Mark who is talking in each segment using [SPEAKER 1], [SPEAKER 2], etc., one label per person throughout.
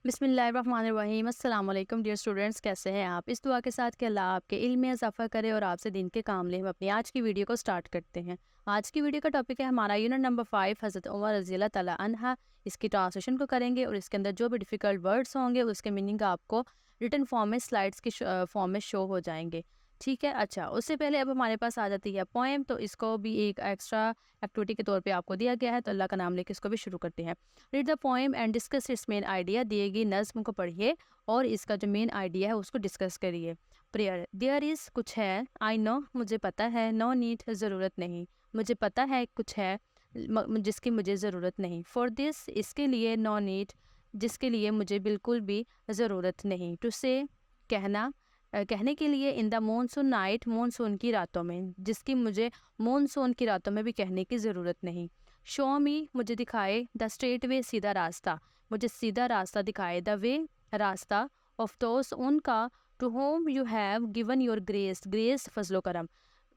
[SPEAKER 1] بسم اللہ الرحمن الرحیم۔ السلام علیکم ڈیئر اسٹوڈنٹس، کیسے ہیں آپ؟ اس دعا کے ساتھ کہ اللہ آپ کے علم میں اضافہ کرے اور آپ سے دین کے کام لے، ہم اپنی آج کی ویڈیو کو سٹارٹ کرتے ہیں۔ آج کی ویڈیو کا ٹاپک ہے ہمارا یونٹ نمبر 5 حضرت عمر رضی اللہ تعالیٰ عنہ۔ اس کی ٹرانسلیشن کو کریں گے اور اس کے اندر جو بھی ڈیفیکلٹ ورڈس ہوں گے اس کے میننگ آپ کو ریٹن فارم میں سلائڈس کی فارم میں شو ہو جائیں گے، ٹھیک ہے؟ اچھا، اس سے پہلے اب ہمارے پاس آ جاتی ہے پوئم، تو اس کو بھی ایک ایکسٹرا ایکٹیویٹی کے طور پہ آپ کو دیا گیا ہے، تو اللہ کا نام لے کے اس کو بھی شروع کرتے ہیں۔ Read the poem and discuss its main idea. دیے گی نظم کو پڑھیے اور اس کا جو مین آئیڈیا ہے اس کو ڈسکس کریے۔ پریئر، دیئر از کچھ ہے، آئی نو مجھے پتہ ہے، نو نیڈ ضرورت نہیں، مجھے پتہ ہے کچھ ہے جس کی مجھے ضرورت نہیں، فار دس اس کے لیے، نو نیڈ جس کے لیے مجھے بالکل بھی ضرورت نہیں، ٹو سے کہنا، کہنے کے لیے، ان دا مونسون نائٹ مونسون کی راتوں میں جس کی مجھے مونسون کی راتوں میں بھی کہنے کی ضرورت نہیں، شو می مجھے دکھائے، دا اسٹریٹ وے سیدھا راستہ، مجھے سیدھا راستہ دکھائے، دا وے راستہ، آف دوس ان کا، to whom you have given your grace, grace فضل و کرم،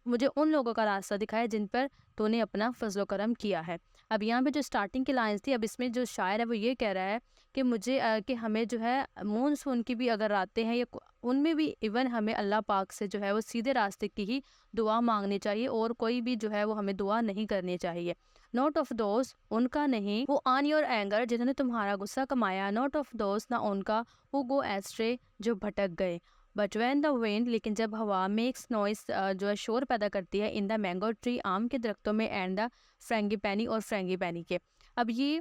[SPEAKER 1] مجھے ان لوگوں کا راستہ دکھائے جن پر تو نے اپنا فضل و کرم کیا ہے۔ اب یہاں پہ جو اسٹارٹنگ کی لائنس تھی، اب اس میں جو شاعر ہے وہ یہ کہہ رہا ہے کہ مجھے کہ ہمیں جو ہے مونسون کی بھی اگر راتیں ہیں یا ان میں بھی ایون ہمیں اللہ پاک سے جو ہے وہ سیدھے راستے کی ہی دعا مانگنی چاہیے اور کوئی بھی جو ہے وہ ہمیں دعا نہیں کرنی چاہیے۔ نوٹ آف دوز ان کا نہیں، وہ آن یور اینگر جنہوں نے تمہارا غصہ کمایا، نوٹ آف دوز نہ ان کا، وہ گو ایسٹرے جو بھٹک گئے، بٹ وین دا وینڈ لیکن جب ہوا، میکس نوائز جو ہے شور پیدا کرتی ہے، ان دا مینگو ٹری آم کے درختوں میں، اینڈ دا فرینگی پینی اور فرینگی پینی کے۔ اب یہ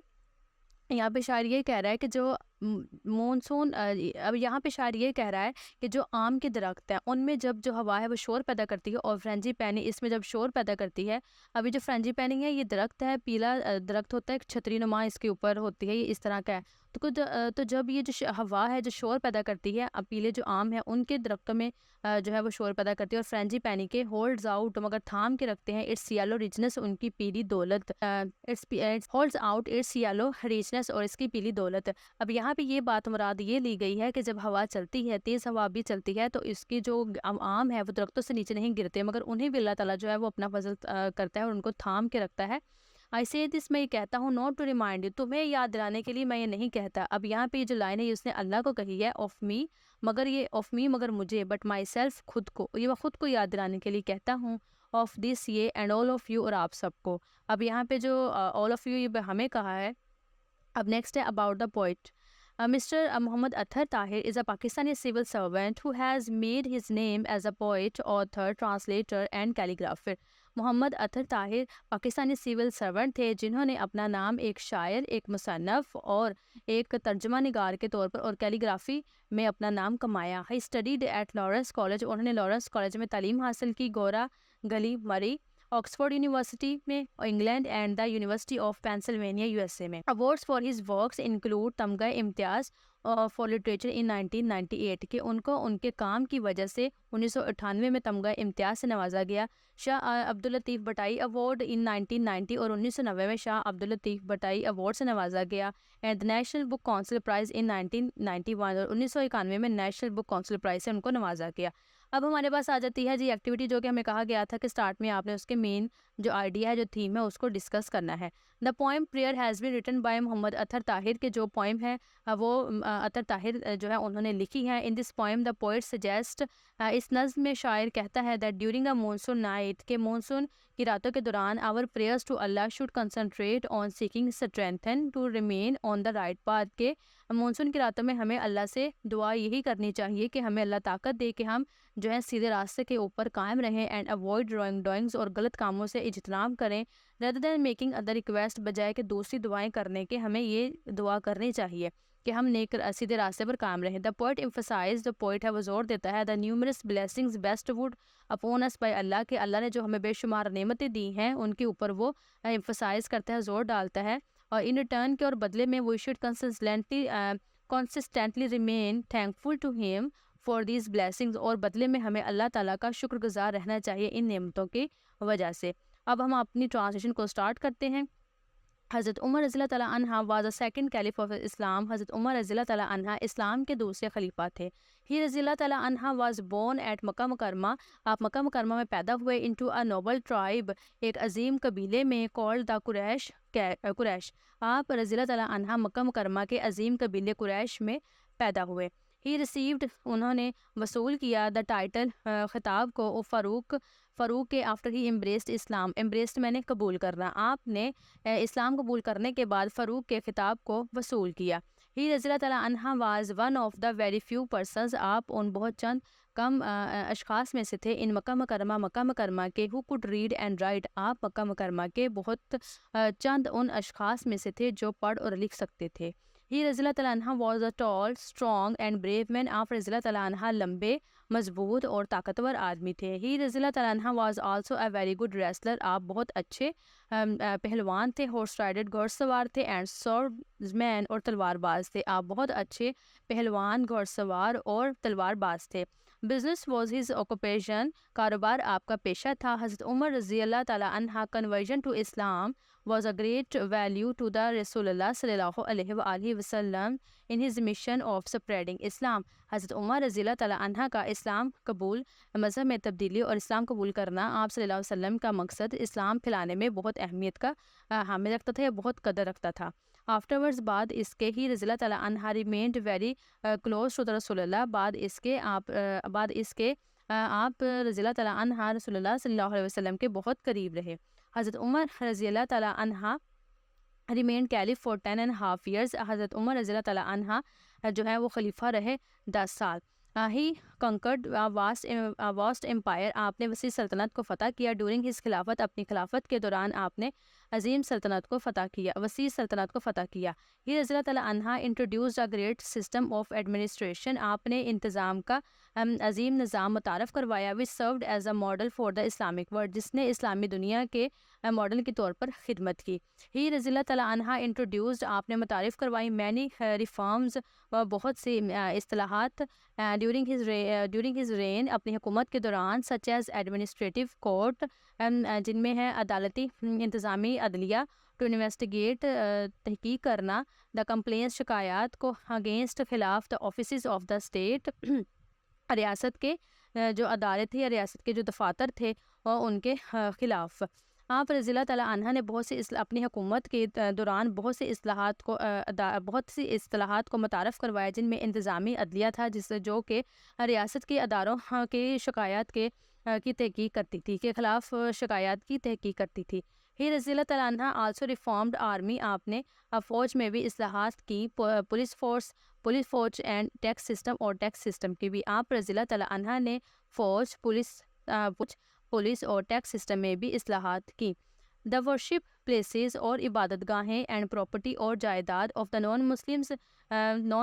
[SPEAKER 1] یہاں پہ شاعر یہ کہہ رہا ہے کہ جو مونسون، اب یہاں پہ شاعر یہ کہہ رہا ہے کہ جو آم کے درخت ہیں ان میں جب جو ہوا ہے وہ شور پیدا کرتی ہے، اور فرنجی پینی اس میں جب شور پیدا کرتی ہے، ابھی جو فرنجی پینی ہے یہ درخت ہے، پیلا درخت ہوتا ہے، ایک چھتری نما اس کے اوپر ہوتی ہے، یہ اس طرح کا ہے، تو جب یہ جو ہوا ہے جو شور پیدا کرتی ہے، اب پیلے جو آم ہیں ان کے درختوں میں جو ہے وہ شور پیدا کرتی ہے، اور فرنجی پینی کے ہولڈز آؤٹ مگر تھام کے رکھتے ہیں، اٹس یلو ریچنس ان کی پیلی دولت، holds out its yellow richness اور اس کی پیلی دولت۔ اب یہاں پہ یہ بات مراد یہ لی گئی ہے کہ جب ہوا چلتی ہے، تیز ہوا بھی چلتی ہے، تو اس کی جو آم ہے وہ درختوں سے نیچے نہیں گرتے، مگر انہیں بھی اللہ تعالیٰ جو ہے وہ اپنا فضل کرتا ہے اور ان کو تھام کے رکھتا ہے۔ آئی سے دس، میں یہ کہتا ہوں، نوٹ ٹو ریمائنڈ یو، تمہیں یاد دلانے کے لیے میں یہ نہیں کہتا۔ اب یہاں پہ یہ جو لائن ہے یہ اس نے اللہ کو کہی ہے، آف می مگر مجھے، بٹ مائی سیلف خود کو، یہ میں خود کو یاد دلانے کے لیے کہتا ہوں، آف دس یہ، اینڈ آل آف یو اور آپ سب کو۔ اب یہاں پہ جو آل آف یو یہ ہمیں کہا ہے۔ اب نیکسٹ ہے about the poet. Mr. Muhammad Athar Tahir is a Pakistani civil servant who has made his name as a poet, author, translator and calligrapher. Muhammad Athar Tahir Pakistani civil servant تھے جنہوں نے اپنا نام ایک شاعر، ایک مصنف اور ایک ترجمہ نگار کے طور پر اور کیلیگرافی میں اپنا نام کمایا۔ He studied at Lawrence college, انہوں نے لارنس کالج میں تعلیم حاصل کی، گورا گلی مری، آکسفورڈ یونیورسٹی میں England, and the University of Pennsylvania U S A میں۔ Awards for his works include Tamgha Imtiaz for literature ان 1998 کہ ان کو ان کے کام کی وجہ سے 1998 میں تمغہ امتیاز سے نوازا گیا۔ شاہ عبداللطیف بٹائی ایوارڈ ان 1990 اور 1990 میں شاہ عبداللطیف بٹائی ایوارڈ سے نوازا گیا، and National Book Council prize in 1991 اور 1991 میں نیشنل بک کونسل پرائز سے ان کو نوازا گیا۔ اب ہمارے پاس آ جاتی ہے جی ایکٹیویٹی، جو کہ ہمیں کہا گیا تھا کہ سٹارٹ میں آپ نے اس کے مین جو آئیڈیا ہے، جو تھیم ہے، اس کو ڈسکس کرنا ہے۔ The poem prayer has been written by Muhammad Athar Tahir, کے جو پوئم ہے وہ اطہر طاہر جو ہے انہوں نے لکھی ہے۔ In this poem the poet suggest, اس نظم میں شاعر کہتا ہے، that during a monsoon night, کہ مونسون کی راتوں کے دوران، our prayers to Allah should concentrate on seeking strengthen to remain on the right path, کہ مونسون کی راتوں میں ہمیں اللہ سے دعا یہی کرنی چاہیے کہ ہمیں اللہ طاقت دے کہ ہم جو ہے سیدھے راستے کے اوپر قائم رہیں، اینڈ اوائڈ رانگ ڈوئنگس اور غلط کاموں سے اجتناب کریں، rather than making other request, بجائے کہ دوسری دعائیں کرنے کے ہمیں یہ دعا کرنی چاہیے کہ ہم نیک سیدھے راستے پر قائم رہیں۔ دا پوئٹ ایمفسائز، جو پوئٹ ہے وہ زور دیتا ہے، the numerous blessings bestowed upon us by Allah, کہ اللہ نے جو ہمیں بے شمار نعمتیں دی ہیں ان کے اوپر وہ ایمفسائز کرتا ہے، زور ڈالتا ہے، اور ان ریٹرن کے اور بدلے میں we should consistently remain thankful to him for these blessings, اور بدلے میں ہمیں اللہ تعالیٰ کا شکر گزار رہنا چاہیے ان نعمتوں کی وجہ سے۔ اب ہم اپنی ٹرانسلیشن کو سٹارٹ کرتے ہیں۔ حضرت عمر رضی اللہ تعالیٰ عنہ was a second caliph of Islam, حضرت عمر رضی اللہ تعالیٰ عنہ اسلام کے دوسرے خلیفہ تھے۔ ہی رضی اللہ تعالیٰ عنہ واز بورن ایٹ مکہ مکرمہ، آپ مکہ مکرمہ میں پیدا ہوئے، انٹو اے نوبل ٹرائب، ایک عظیم قبیلے میں، کالڈ دا قریش، قریش. آپ رضی اللہ تعالیٰ عنہ مکہ مکرمہ کے عظیم قبیلے قریش میں پیدا ہوئے. ہی ریسیوڈ انہوں نے وصول کیا دا ٹائٹل خطاب کو فاروق کے آفٹر ہی امبریسڈ اسلام. امبریسڈ میں نے قبول کرنا. آپ نے اسلام قبول کرنے کے بعد فاروق کے خطاب کو وصول کیا. ہی رضی اللہ تعالیٰ عنہ was one of the very few persons. آپ ان بہت چند کم اشخاص میں سے تھے ان مکہ مکرمہ کے who could read and write. آپ مکہ مکرمہ کے بہت چند ان اشخاص میں سے تھے جو پڑھ اور لکھ سکتے تھے. ہی رضی اللہ تعالیٰ عنہ was a tall strong and brave man. آپ رضی اللہ تعالیٰ عنہ لمبے مضبوط اور طاقتور آدمی تھے. ہی رضی اللہ تعالیٰ عنہ was also a very good wrestler. آپ بہت اچھے پہلوان تھے. ہارس رائڈر گھوڑ سوار تھے. اینڈ سورڈ مین اور تلوار باز تھے. آپ بہت اچھے پہلوان گھوڑ سوار اور تلوار باز تھے. Business was his occupation. کاروبار آپ کا پیشہ تھا. حضرت عمر رضی اللہ تعالیٰ عنہ conversion to Islam was a great value to the رسول اللہ صلی اللہ علیہ وآلہ وسلم in his mission of spreading Islam. حضرت عمر رضی اللہ تعالیٰ عنہ کا اسلام قبول مذہب میں تبدیلی اور اسلام قبول کرنا آپ صلی اللہ علیہ وسلم کا مقصد اسلام پھیلانے میں بہت اہمیت کا حامل رکھتا تھا یا بہت قدر رکھتا تھا. آفٹرورڈز بعد اس کے ہی رضی اللہ تعالیٰ عنہ remained very close to the رسول اللہ. بعد اس کے آپ رضی اللہ تعالیٰ عنہ رسول اللہ صلی اللہ علیہ وسلم کے بہت قریب رہے. حضرت عمر رضی اللہ تعالیٰ عنہ ریمین کیلف فار 10.5 years. حضرت عمر رضی اللہ تعالیٰ عنہ جو ہے وہ خلیفہ رہے 10 سال. ہی کنکرڈ واسٹ امپائر. آپ نے وسیع سلطنت کو فتح کیا. ڈورنگ ہز خلافت. اپنی خلافت کے دوران آپ نے عظیم سلطنت کو فتح کیا, وسیع سلطنت کو فتح کیا. ہی رضی اللہ تعالیٰ عنہ introduced a great system of administration. آپ نے انتظام کا عظیم نظام متعارف کروایا. Which served as a model for the Islamic world. جس نے اسلامی دنیا کے ماڈل کے طور پر خدمت کی. ہی رضی اللہ تعالیٰ عنہ انٹروڈیوسڈ. آپ نے متعارف کروائی مینی ریفارمز و بہت سی اصطلاحات ڈیورنگ ہز رین اپنی حکومت کے دوران. سچ ایز ایڈمنسٹریٹو کورٹ جن میں ہے عدالتی انتظامی عدلیہ. ٹو انویسٹیگیٹ تحقیق کرنا. دا کمپلینس شکایات کو. اگینسٹ خلاف. دا آفیسز آف دا اسٹیٹ ریاست کے جو عدالت تھی یا ریاست کے جو دفاتر تھے اور ان کے خلاف. آپ رضی اللہ تعالیٰ عنہ نے بہت سی اپنی حکومت کے دوران بہت سی اصطلاحات کو متعارف کروایا جن میں انتظامی عدلیہ تھا جو کہ ریاست کے اداروں کے شکایات کی تحقیق کرتی تھی کے خلاف شکایات کی تحقیق کرتی تھی. ہی رضی اللہ تعالیٰ عنہ آلسو ریفارمڈ آرمی. آپ نے فوج میں بھی اصلاحات کی. Police force and tax system اور ٹیکس سسٹم کی بھی. آپ رضی اللہ تعالیٰ عنہ نے فوج پولیس اور ٹیکس سسٹم میں بھی اصلاحات کی. دا ورشپ پلیسز اور عبادت گاہیں اینڈ پراپرٹی اور جائیداد آف دا نان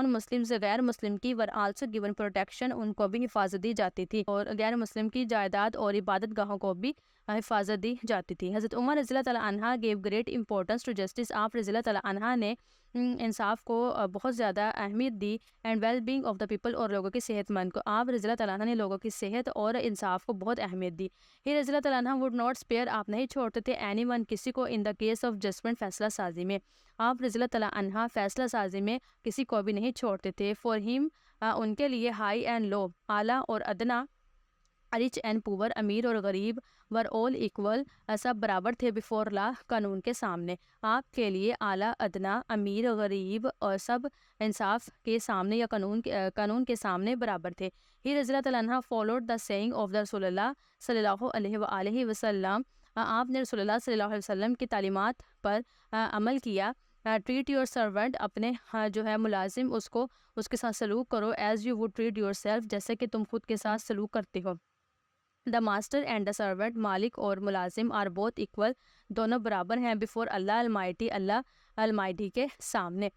[SPEAKER 1] مسلمز غیر مسلم کی ور آلسو گیون پروٹیکشن. ان کو بھی حفاظت دی جاتی تھی اور غیر مسلم کی جائیداد اور عبادت گاہوں کو بھی حفاظت دی جاتی تھی. حضرت عمر رضی اللہ تعالیٰ عنہ gave great importance to justice. آپ رضی اللہ تعالیٰ عنہ نے انصاف کو بہت زیادہ اہمیت دی. And well being of the people اور لوگوں کی صحت مند کو. آپ رضی اللہ تعالیٰ عنہ نے لوگوں کی صحت اور انصاف کو بہت اہمیت دی. ہی رضی اللہ تعالیٰ عنہ وڈ ناٹ اسپیئر. آپ نہیں چھوڑتے تھے اینی ون کسی کو ان دا کیس آف ججمنٹ فیصلہ سازی میں. آپ رضی اللہ تعالیٰ عنہ فیصلہ سازی میں کسی کو بھی نہیں چھوڑتے تھے. فار ہم ان کے لیے ہائی اینڈ لو اعلیٰ اور ادنا رچ اینڈ پور امیر اور غریب ور all ایکول سب برابر تھے بفور لا قانون کے سامنے. آپ کے لیے اعلیٰ ادنا امیر غریب اور سب انصاف کے سامنے یا قانون کے سامنے برابر تھے. ہی رضی اللہ تعالیٰ عنہ followed the saying of the رسول اللہ صلی اللہ علیہ وآلہ وسلم. آپ نے رسول اللہ صلی اللہ علیہ وسلم کی تعلیمات پر عمل کیا. Treat your servant. اپنے جو ہے ملازم اس کے ساتھ سلوک کرو as you would treat yourself. جیسے کہ تم خود کے ساتھ سلوک کرتے ہو. The master and the servant. مالک اور ملازم آر بوتھ ایکول. دونوں برابر ہیں before Allah almighty. Allah almighty کے سامنے.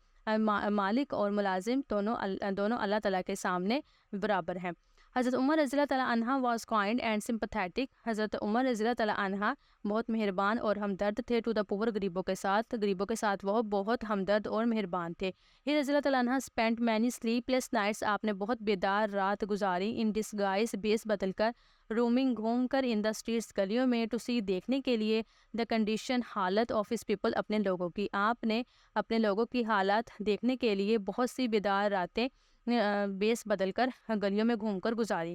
[SPEAKER 1] مالک اور ملازم دونوں اللہ تعالیٰ کے سامنے برابر ہیں. حضرت عمر رضی اللہ تعالیٰ عنہ واز کائنڈ اینڈ سمپتھیٹک. حضرت عمر رضی اللہ تعالیٰ عنہ بہت مہربان اور ہمدرد تھے. ٹو دا پور غریبوں کے ساتھ وہ بہت ہمدرد اور مہربان تھے. ہی رضی اللہ تعالیٰ عنہ spent many sleep less nights. آپ نے بہت بیدار رات گزاری. ان ڈسگائز بیس بدل کر. رومنگ گھوم کر. ان دا اسٹریٹس گلیوں میں. ٹو سی دیکھنے کے لیے. دا کنڈیشن حالت آف ہز پیپل اپنے لوگوں کی. آپ نے اپنے لوگوں کی حالات دیکھنے کے لیے بہت سی بیدار راتیں بیس بدل کر گلیوں میں گھوم کر گزاری.